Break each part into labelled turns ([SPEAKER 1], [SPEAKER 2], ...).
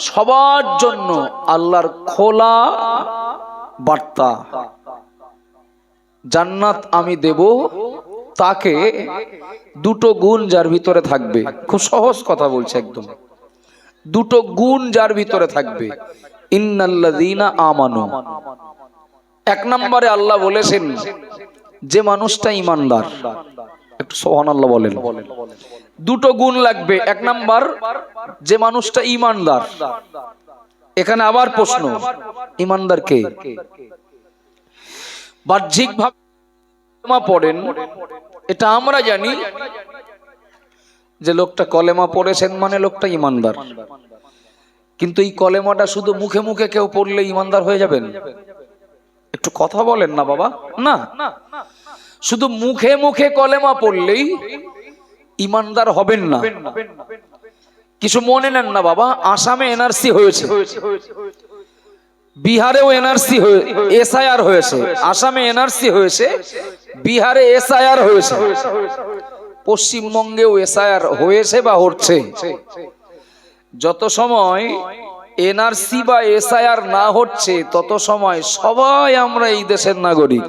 [SPEAKER 1] সবার জন্য আল্লাহর খোলা বার্তা, জান্নাত আমি দেব তাকে দুটো গুণ যার ভিতরে থাকবে। খুব সহজ কথা বলছে, একদম দুটো গুণ যার ভিতরে থাকবে। ইন্নাল্লাযীনা আমানু, এক নম্বরে আল্লাহ বলেছেন যে মানুষটা ঈমানদার, একটু সুবহানাল্লাহ বলেন। দুটো গুণ লাগবে। এক নাম্বার, যে মানুষটা ঈমানদার। এখানে আবার প্রশ্ন, ঈমানদার কে? বাহ্যিক ভাবে কলেমা পড়েন, এটা আমরা জানি যে লোকটা কলেমা পড়েছেন মানে লোকটা ঈমানদার। কিন্তু এই কলেমাটা শুধু মুখে মুখে কেউ পড়লে ঈমানদার হয়ে যাবেন? একটু কথা বলেন না বাবা। না, শুধু মুখে মুখে কলেমা পড়লেই ঈমানদার হবেন না। কিছু মনে নেন না বাবা, আসামে এনআরসি হয়েছে, বিহারেও এনআরসি এসআইআর হয়েছে, আসামে এনআরসি হয়েছে, বিহারে এসআইআর হয়েছে, পশ্চিমবঙ্গেও এসআইআর হয়েছে বা হচ্ছে। যত সময় এনআরসি বা এসআইআর না হচ্ছে তত সময় সবাই আমরা এই দেশের নাগরিক।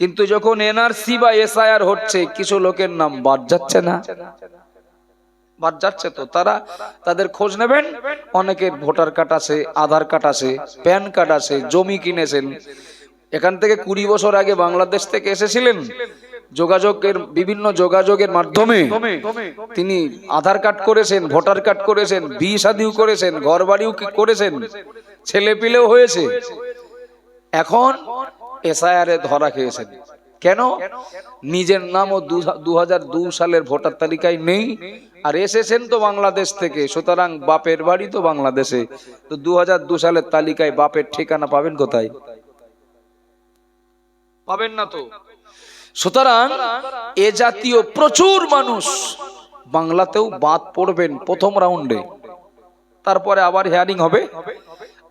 [SPEAKER 1] কিন্তু যখন এনআরসি বা এসআইআর হচ্ছে, কিছু লোকের নাম বাদ যাচ্ছে না, বাদ যাচ্ছে। তো তারা তাদের খোঁজ নেবেন, অনেকের ভোটার কার্ড আছে, আধার কার্ড আছে, প্যান কার্ড আছে, জমি কিনেছেন। এখান থেকে 20 বছর আগে বাংলাদেশ থেকে এসেছিলেন, যোগাযোগের বিভিন্ন যোগাযোগের মাধ্যমে তিনি আধার কার্ড করেছেন, ভোটার কার্ড করেছেন, বিয়ে শাদিও করেছেন, ঘর বাড়িও করেছেন, ছেলে পিলেও হয়েছে। এখন এসআইআর এ ধরা খেয়েছেন। কেন? নিজের নামও 2002 সালের ভোটার তালিকায় নেই, আর এসেছেন তো বাংলাদেশ থেকে, সুতরাং বাপের বাড়ি তো বাংলাদেশে। তো 2002 সালের তালিকায় বাপের ঠিকানা পাবেন কোথায়? পাবেন না তো। সুতরাং এ জাতীয় প্রচুর মানুষ বাংলাতেও বাদ পড়বেন প্রথম রাউন্ডে, তারপরে আবার হিয়ারিং হবে,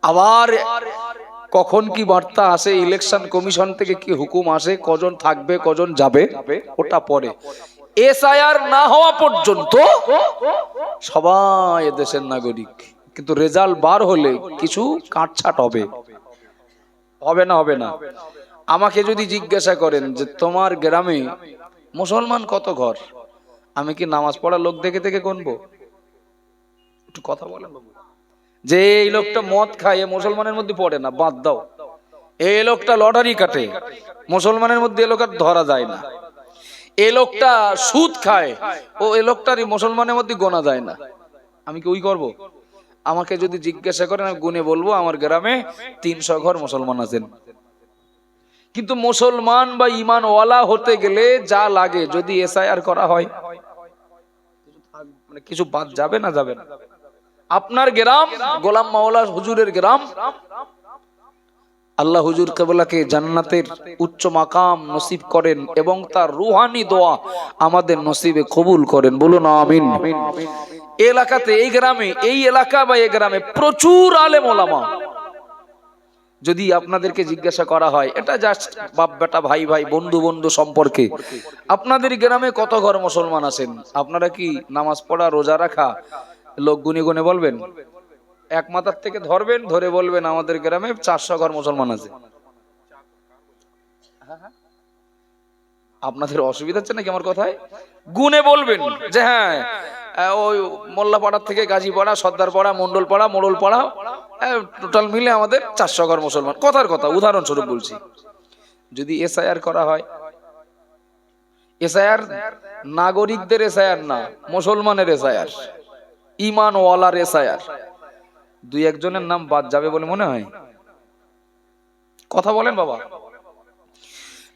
[SPEAKER 1] আবার কখন কি বার্তা আসে, ইলেকশন কমিশন থেকে কি হুকুম আসে, কজন থাকবে কজন যাবে, ওটা পরে। এসআইআর না হওয়া পর্যন্ত সবাই এদেশের নাগরিক। কিন্তু রেজাল্ট বার হলে কিছু কাটছাট হবে, হবে না? হবে না। আমাকে যদি জিজ্ঞাসা করেন যে তোমার গ্রামে মুসলমান কত ঘর, আমি কি নামাজ পড়া লোক দেখে দেখে গুনবো? একটু কথা বলেন বাবু। যে এই লোকটা মদ খায়, মুসলমানের মধ্যে পড়ে না, বাদ দাও। এই লোকটা লটারি কাটে, মুসলমানের মধ্যে এ লোকটা ধরা যায় না। এই লোকটা সুদ খায়, ও এ লোকটারই মুসলমানের মধ্যে গোনা যায় না। আমি কি ওই করব? আমাকে যদি জিজ্ঞাসা করেন, আমি গুনে বলবো আমার গ্রামে 300 ঘর মুসলমান আছেন। কিন্তু মুসলমান বা ঈমানওয়ালা হতে গেলে যা লাগে, যদি এসআইআর করা হয়, মানে কিছু বাদ যাবে না? যাবে না। আপনার গ্রাম গোলাম মাওলা হুজুরের গ্রাম, আল্লাহ হুজুর কেবলাকে জান্নাতের উচ্চ মাকাম নসিব করেন এবং তার রুহানি দোয়া আমাদের নসিবে কবুল করেন, বলুন আমিন। এলাকাতে, এই গ্রামে, এই এলাকা বা এই গ্রামে প্রচুর আলেম ওলামা। যদি আপনাদেরকে জিজ্ঞাসা করা হয়, এটা জাস্ট বাপ বেটা, ভাই ভাই, বন্ধু বন্ধু সম্পর্কে, আপনাদের গ্রামে কত ঘর মুসলমান আছেন, আপনারা কি নামাজ পড়া, রোজা রাখা লোক গুনে গুনে বলবেন? এক মাথার থেকে ধরবেন, ধরে বলবেন আমাদের গ্রামে 400 ঘর মুসলমান আছে। আপনাদের অসুবিধা হচ্ছে নাকি আমার কথায়? গুনে বলবেন যে হ্যাঁ, ওই মোল্লাপাড়ার থেকে গাজীপাড়া, সর্দারপাড়া, মন্ডলপাড়া, মোড়লপাড়া, টোটাল মিলে আমাদের 400 ঘর মুসলমান। কথার কথা, উদাহরণস্বরূপ বলছি। যদি এসআইআর করা হয়, এসআইআর নাগরিকদের এসআইআর না, মুসলমানের এসআইআর, ঈমানওয়ালার এসআইআর, 2-1 জনের নাম বাদ যাবে বলে মনে হয়? কথা বলেন বাবা।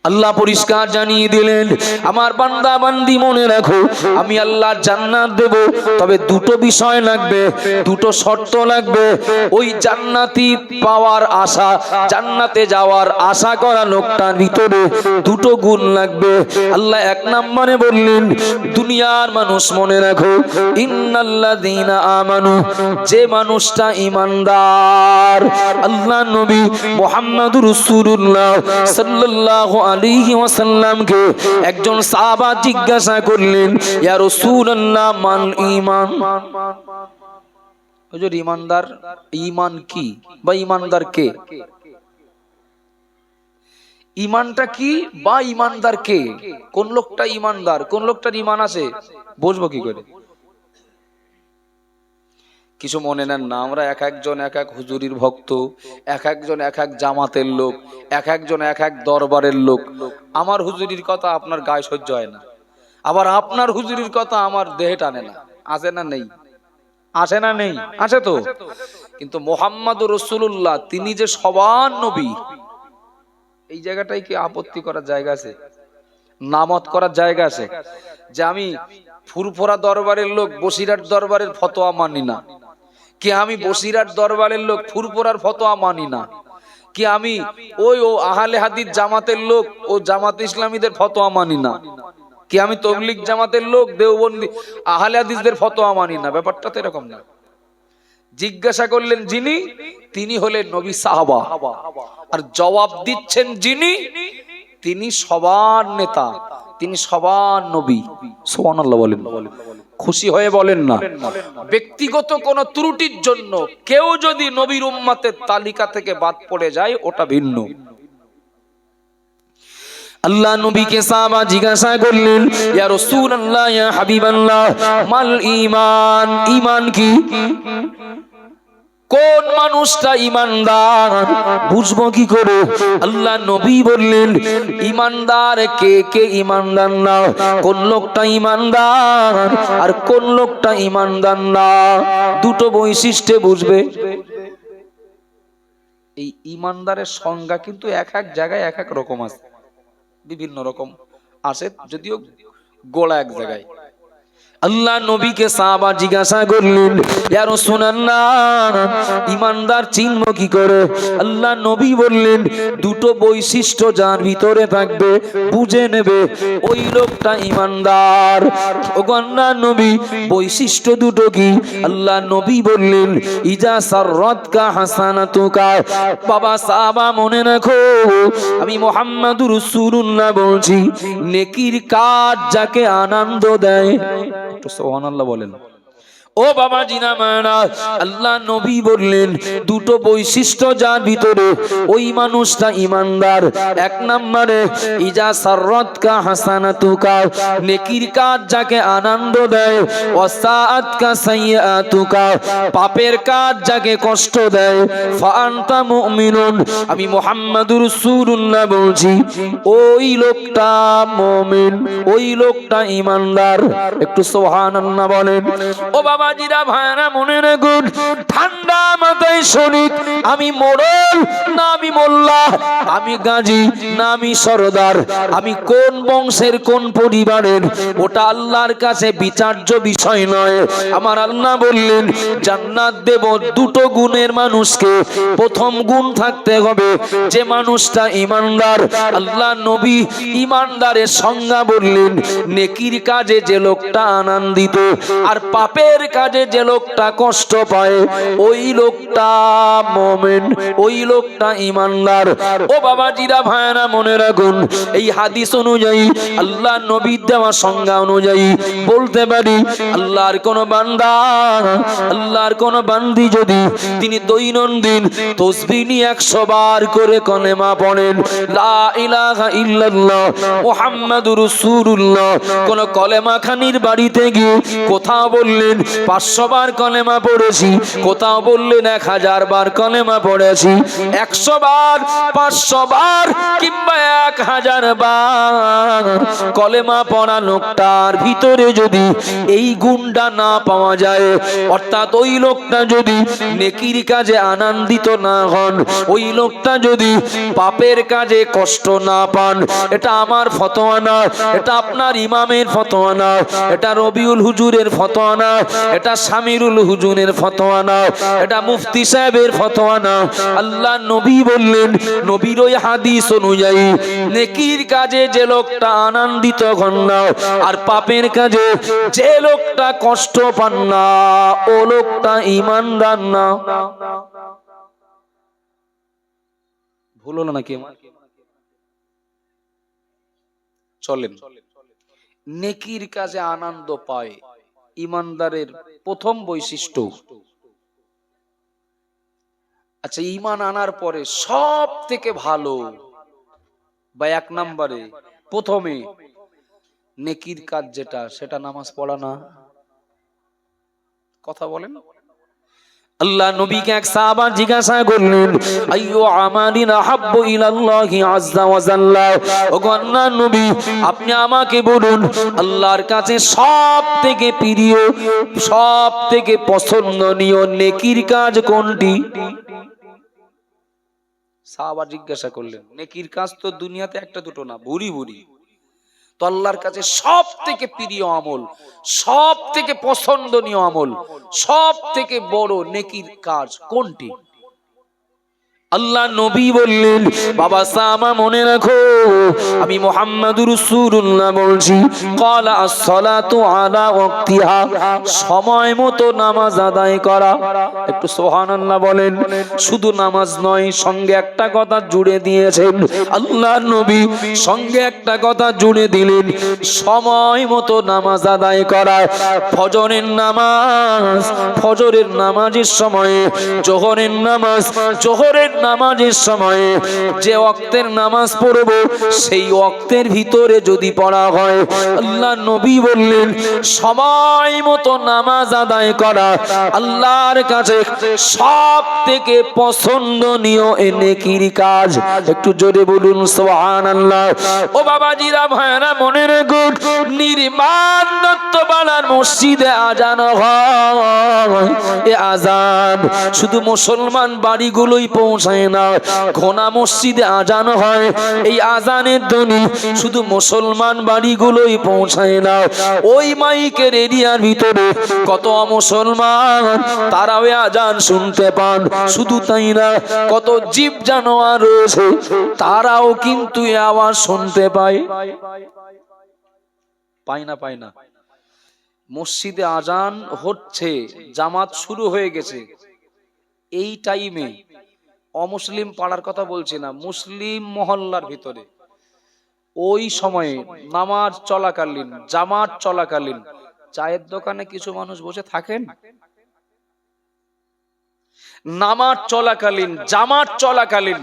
[SPEAKER 1] আল্লাহ পরিষ্কার জানিয়ে দিলেন, আমার বান্দা বান্দি মনে রাখো, আমি আল্লাহ জান্নাত দেব, তবে দুটো বিষয় লাগবে, দুটো শর্ত লাগবে। ওই জান্নাতি পাওয়ার আশা, জান্নাতে যাওয়ার আশা করা লোকটার ভিতরে দুটো গুণ লাগবে। আল্লাহ 1 নম্বরে বললেন, দুনিয়ার মানুষ মনে রাখো, ইন্নাল্লাযীনা আমানু, যে মানুষটা ঈমানদার। আল্লাহ নবী মুহাম্মদুর রাসূলুল্লাহ সাল্লাল্লাহু আলাইহি ওয়াসাল্লামকে একজন সাহাবা জিজ্ঞাসা করলেন, ইয়া রাসূলুল্লাহ মান ঈমান? হুজুর ঈমানদার, ঈমান কি বা ঈমানদার কে? ঈমানটা কি বা ঈমানদার কে? কোন লোকটা ঈমানদার, কোন লোকটার ঈমান আছে বুঝবো কি করে? কিছু মনে নেন না, আমরা এক একজন এক এক হুজুরির ভক্ত, এক একজন এক এক জামাতের লোক, এক একজন এক এক দরবারের লোক। আমার হুজুরির কথা আপনার গায়ে সহ্য হয় না, আবার আপনার হুজুরির কথা আমার দেহে টানে না। আছে না নেই? আছে না নেই? আছে তো। কিন্তু মুহাম্মাদুর রাসূলুল্লাহ তিনি যে সবার নবী, এই জায়গাটাই কি আপত্তি করার জায়গা আছে? নামত করার জায়গা আছে যে আমি ফুরফুরা দরবারের লোক বসিরহাট দরবারের ফতোয়া মানি না, কি আমি বসিরহাট দরবারের লোক ফুরফুরার ফতোয়া মানি না, কি আমি ও আহলে হাদিস জামাতের লোক ও জামাত ইসলামীদের ফতোয়া মানি না, কি আমি তবলিগ জামাতের লোক দেওবন্দি আহলে হাদিসদের ফতোয়া মানি না? ব্যাপারটা তো এরকম না। জিজ্ঞাসা করলেন যিনি, তিনি হলেন নবী সাহাবা, আর জবাব দিচ্ছেন যিনি, তিনি সবার নেতা, তিনি সবার নবী। সুবহানাল্লাহ বলেন, খুশি হয়ে বলেন না। ব্যক্তিগত কোন ত্রুটির জন্য কেউ যদি নবীর উম্মতের তালিকা থেকে বাদ পড়ে যায়, ওটা ভিন্ন। আল্লাহ নবীকে সাহাবা জিজ্ঞাসা করলেন, ইয়া রাসূলুল্লাহ, ইয়া হাবিবাল্লাহ, মাল ঈমান? ঈমান কি? কোন মানুষটা ঈমানদার বুঝবো কি করে? আল্লাহ নবী বললেন, ঈমানদার কে কে ঈমানদার না, কোন লোকটা ঈমানদার আর কোন লোকটা ঈমানদার না, দুটো বৈশিষ্ট্যে বুঝবে। এই ঈমানদারের সংজ্ঞা কিন্তু এক এক জায়গায় এক এক রকম আছে, বিভিন্ন রকম আছে, যদিও গোড়া এক জায়গায়। আল্লাহ নবীকে সাহাবা জিজ্ঞাসা করলেন, ইয়া রাসূলুল্লাহ, ঈমানদার চিনব কি করে? আল্লাহ নবী বললেন, দুটো বৈশিষ্ট্য যার ভিতরে থাকবে বুঝে নেবে ওই লোকটা ঈমানদার। ওগো আল্লাহ নবী, বৈশিষ্ট্য দুটো কি? আল্লাহ নবী বললেন, ইজা সাররাতকা হাসানাতুকা। বাবা সাহাবা মনে রাখো, আমি মুহাম্মাদুর রাসূলুল্লাহ বলছি, নেকির কাজ যাকে আনন্দ দেয়। সুবহানাল্লাহ বলেন। ও বাবা জিনা মানা, আল্লাহ নবী বললেন, দুটো বৈশিষ্ট্য যার ভিতরে ওই মানুষটা ঈমানদার। এক নম্বরে, ইজা সাররাতকা হাসানাতুকা, নেকির কাজ যাকে আনন্দ দেয়, ওয়াসাআতকা সাইয়্যাতুকা, পাপের কাজ যাকে কষ্ট দেয়, ফা আনতা মুমিনুন, আমি মুহাম্মাদুর রাসূলুল্লাহ বলছি, ওই লোকটা মুমিন, ওই লোকটা ঈমানদার। একটু সুবহানাল্লাহ বলেন। ও বাবা জিরা ভাইরা মনে রাখুন, ঠান্ডা মাথায় শরীক, আমি মোড়ল না আমি মোল্লা, আমি গাজী না আমি সরদার, আমি কোন বংশের কোন পরিবারের, ওটা আল্লাহর কাছে বিচার্য বিষয় নয়। আমার আল্লাহ বললেন, জান্নাত দেব দুটো গুণের মানুষকে। প্রথম গুণ থাকতে হবে যে মানুষটা ঈমানদার। আল্লাহ নবী ঈমানদারের সংজ্ঞা বললেন, নেকির কাজে যে লোকটা আনন্দিত আর পাপের কাজে যে লোকটা কষ্ট পায়, ওই লোকটা মুমিন, ওই লোকটা ঈমানদার। ও বাবা জিরা ভাইরা মনে রাখুন, এই হাদিস অনুযায়ী, আল্লাহ নবীর দেওয়া সংজ্ঞা অনুযায়ী বলতে পারি, আল্লাহর কোন বান্দা, আল্লাহর কোন বান্দি যদি তিনি দৈনন্দিন তাসবিহ নিয়ে 100 বার করে কলেমা পড়েন, লা ইলাহা ইল্লাল্লাহ মুহাম্মাদুর রাসূলুল্লাহ, কোন কলেমা খানির বাড়িতে গিয়ে কোথাও বললেন 500 বার কলেমা পড়েছি, কোথাও বললেন 1000 বার কলেমা পড়েছি, 100 বার, 500 বার কিংবা 1000 বার কলেমা পড়া লোকটার ভিতরে যদি এই গুণটা না পাওয়া যায়, অর্থাৎ ওই লোকটা যদি নেকির কাজে আনন্দিত না হন, ওই লোকটা যদি পাপের কাজে কষ্ট না পান, এটা আমার ফতোয়া না, এটা আপনার ইমামের ফতোয়া না, এটা রবিউল হুজুরের ফতোয়া না, এটা শামিরুল হুজুরের ফতোয়া না, এটা মুফতি সাহেবের ফতোয়া না। আল্লাহ নবী বললেন, নবীর ওই হাদিস অনুযায়ী, নেকির কাজে যে লোকটা আনন্দিত হন না আর পাপের কাজে যে লোকটা কষ্ট পান না, ও লোকটা ঈমানদার না। ভুল হলো নাকি? চলেন। নেকির কাজে আনন্দ পায় ইমানদারের প্রথম বৈশিষ্ট্য। আচ্ছা, ঈমান আনার পরে সব থেকে ভালো বা এক নম্বরে প্রথমে নেকির কাজ যেটা, সেটা নামাজ পড়া না? কথা বলেন। আল্লাহ নবীকে এক সাহাবা জিজ্ঞাসা করলেন, আইয়ু আমালিন আহাব্বু ইলাল্লাহি আযজা ওয়া জাল্লা, ওগো আল্লাহর নবী আপনি আমাকে বলুন আল্লাহর কাছে সব থেকে প্রিয়, সব থেকে পছন্দনীয় নেকির কাজ কোনটি? সাহাবা জিজ্ঞাসা করলেন, নেকির কাজ তো দুনিয়াতে একটা দুটো না, ভুরি ভুরি। তো আল্লাহর কাছে সব থেকে প্রিয় আমল, সব থেকে পছন্দনীয় আমল, সব থেকে বড় নেকির কাজ কোনটি? আল্লাহ নবী বললেন, বাবা সামা মনে রাখো, আমি মুহাম্মাদুর রাসূলুল্লাহ বলছি, ক্বালা আস-সালাতু আলা ওয়াক্তিহা, সময় মতো নামাজ আদায় করা। একটু সুবহানাল্লাহ বলেন। শুধু নামাজ নয়, সঙ্গে একটা কথা জুড়ে দিয়েছেন আল্লাহর নবী, সঙ্গে একটা কথা জুড়ে দিলেন, সময় মতো নামাজ আদায় করা। ফজরের নামাজ ফজরের নামাজের সময়ে, জোহরের নামাজ জোহরের নামাজের সময়ে, যে ওয়াক্তের নামাজ পড়ব সেই ওয়াক্তের ভিতরে যদি পড়া হয়, আল্লাহ নবী বললেন সময় মতো নামাজ আদায় করা আল্লাহর কাছে সব থেকে পছন্দনীয় এ নেকির কাজ। একটু জোরে বলুন সুবহানাল্লাহ। ও বাবাজিরা, ভাইরা, মনে রাখুন, নির্মাণ দত্তপাড়ার মসজিদে আজান হয়। এ আজান শুধু মুসলমান বাড়িগুলোই পৌঁছায় না, ঘোনা মসজিদে আজান হয়। এই আজানের ধ্বনি শুধু মুসলমান বাড়িগুলোই পৌঁছায় না, ওই মাইকের এরিয়ার ভিতরে কত মুসলমান তারাও আজান শুনতে পান। শুধু তাই না, কত জীব জানোয়ার রয়েছে তারাও কিন্তু আওয়াজ শুনতে পায়। পায় না? পায় না? মসজিদে আজান হচ্ছে, জামাত শুরু হয়ে গেছে, এই টাইমে অমুসলিম পাড়ার কথা বলছি না, মুসলিম মহল্লার ভিতরে ওই সময়ে নামাজ চলাকালীন, জামাত চলাকালীন চায়ের দোকানে কিছু মানুষ বসে থাকেন। নামাজ চলাকালীন, জামাত চলাকালীন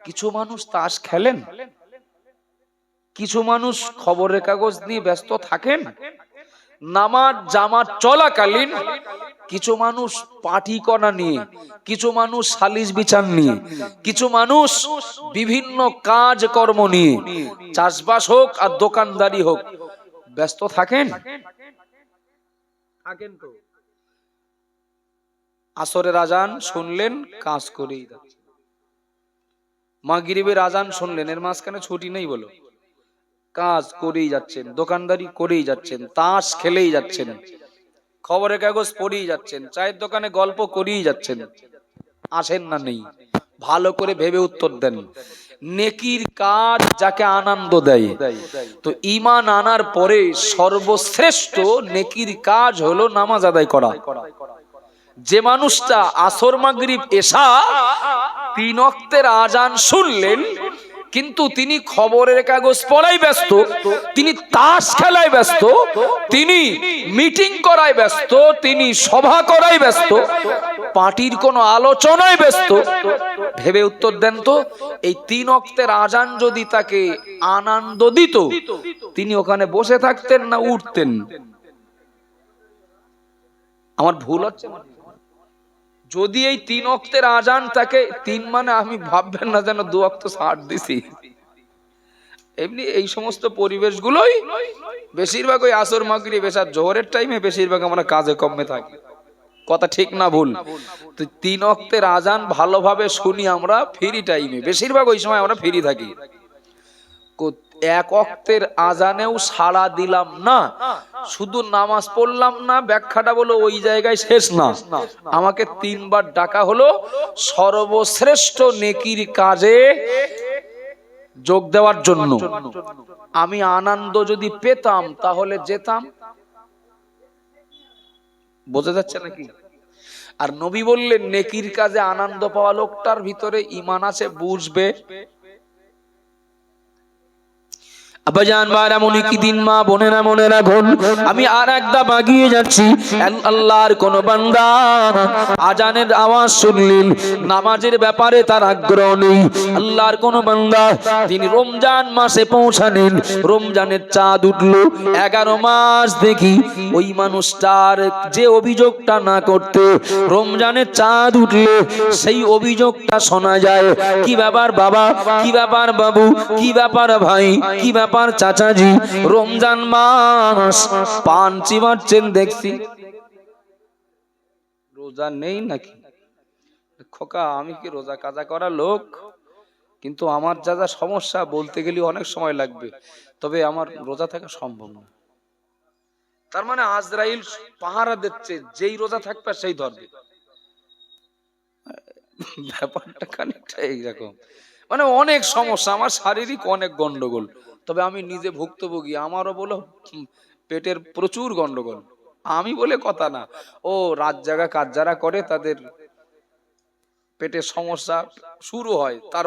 [SPEAKER 1] কিছু মানুষ তাস খেলেন, কিছু মানুষ খবরের কাগজ নিয়ে ব্যস্ত থাকেন। নামাজ জামাত চলাকালীন কিছু মানুষ পার্টি করা নিয়ে, কিছু মানুষ সালিশ বিচার নিয়ে, কিছু মানুষ বিভিন্ন কাজ কর্ম নিয়ে, চাষবাস হোক আর দোকানদারি হোক, ব্যস্ত থাকেন। তো আসরের আজান শুনলেন, কাজ করেই যাচ্ছেন। মাগরিবের আজান শুনলেন, এর মাঝখানে ছুটি নেই, বলো, কাজ করেই যাচ্ছেন, দোকানদারি করেই যাচ্ছেন, তাস খেলেই যাচ্ছেন, খবরের কাগজ পড়েই যাচ্ছেন, চায়ের দোকানে গল্প করেই যাচ্ছেন। আসেন না? নেই? ভালো করে ভেবে উত্তর দেন। নেকির কাজ যাকে আনন্দ দেয়, তো ঈমান আনার পরে সর্বশ্রেষ্ঠ নেকির কাজ হলো নামাজ আদায় করা। যে মানুষটা আসর মাগরিব এশা 3 ওয়াক্তের আজান শুনলেন, কিন্তু তিনি খবরের কাগজ পড়ায় ব্যস্ত, তিনি তাস খেলায় ব্যস্ত, তিনি মিটিং করায় ব্যস্ত, তিনি সভা করায় ব্যস্ত, পার্টির কোনো আলোচনায় ব্যস্ত, ভেবে উত্তর দেন তো, এই 3 ওয়াক্তের আজান যদি তাকে আনন্দ দিত, তিনি ওখানে বসে থাকতেন না উঠতেন? আমার ভুল হচ্ছে? যদি এই 3 ওয়াক্তের আজান তাকে, 3 মানে আমি ভাববেন না যেন 2 ওয়াক্ত ছাড় দিছি, এমনি এই সমস্ত পরিবেশগুলোই বেশিরভাগ ওই আসর মাগরিব এশা জোহরের টাইমে বেশিরভাগ আমরা কাজে কমে থাকি। কথা ঠিক না ভুল? তো 3 ওয়াক্তের আজান ভালোভাবে শুনি আমরা ফ্রি টাইমে, বেশিরভাগ ওই সময় আমরা ফ্রি থাকি। 1 ওয়াক্তের আজানেও সাড়া দিলাম না, শুধু নামাজ পড়লাম না, ব্যাখ্যাটা বলো ওই জায়গায় শেষ না, আমাকে 3 বার ডাকা হলো সর্বশ্রেষ্ঠ নেকির কাজে যোগ দেওয়ার জন্য। আমি আনন্দ যদি পেতাম তাহলে যেতাম। বোঝা যাচ্ছে নাকি? আর নবী বললেন, নেকির কাজে আনন্দ পাওয়া লোকটার ভিতরে ঈমান আছে, বুঝবে। আব্বাজান মারা মনে কি দিন, মা বোনেরা মনে রাখুন, আমি আর একটা বাগিয়ে যাচ্ছি। আল্লাহর কোন বান্দা আজানের আওয়াজ শুনলেন, নামাজের ব্যাপারে তার আগ্রহ নেই। আল্লাহর কোন বান্দা তিনি রমজান মাসে পৌঁছালেন, রমজানের চাঁদ উঠলো, 11 মাস দেখি ওই মানুষটার যে অভিযোগটা না করতে, রমজানের চাঁদ উঠলে সেই অভিযোগটা শোনা যায়। কি ব্যাপার বাবা, কি ব্যাপার বাবু, কি ব্যাপার ভাই, কি ব্যাপার চাচাজি, রমজান মাস পান চিবাচ্ছেন দেখছি, রোজা নেই নাকি? খোকা আমি কি রোজা কাজা করা লোক? কিন্তু আমার যা যা সমস্যা বলতে গেলে অনেক সময় লাগবে, তবে আমার রোজা থাকা সম্ভব না। তার মানে আজরাইল পাহারা দিচ্ছে, যেই রোজা থাকবে সেই ধরবে। ব্যাপারটা খানিকটা এইরকম, মানে অনেক সমস্যা, আমার শারীরিক অনেক গন্ডগোল, তবে আমি নিজে ভুক্তভোগী। আমারও বলো পেটের প্রচুর গন্ডগোল, আমি বলে কথা না, ও রাত জাগা কাজ যারা করে তাদের পেটের সমস্যা শুরু হয়, তার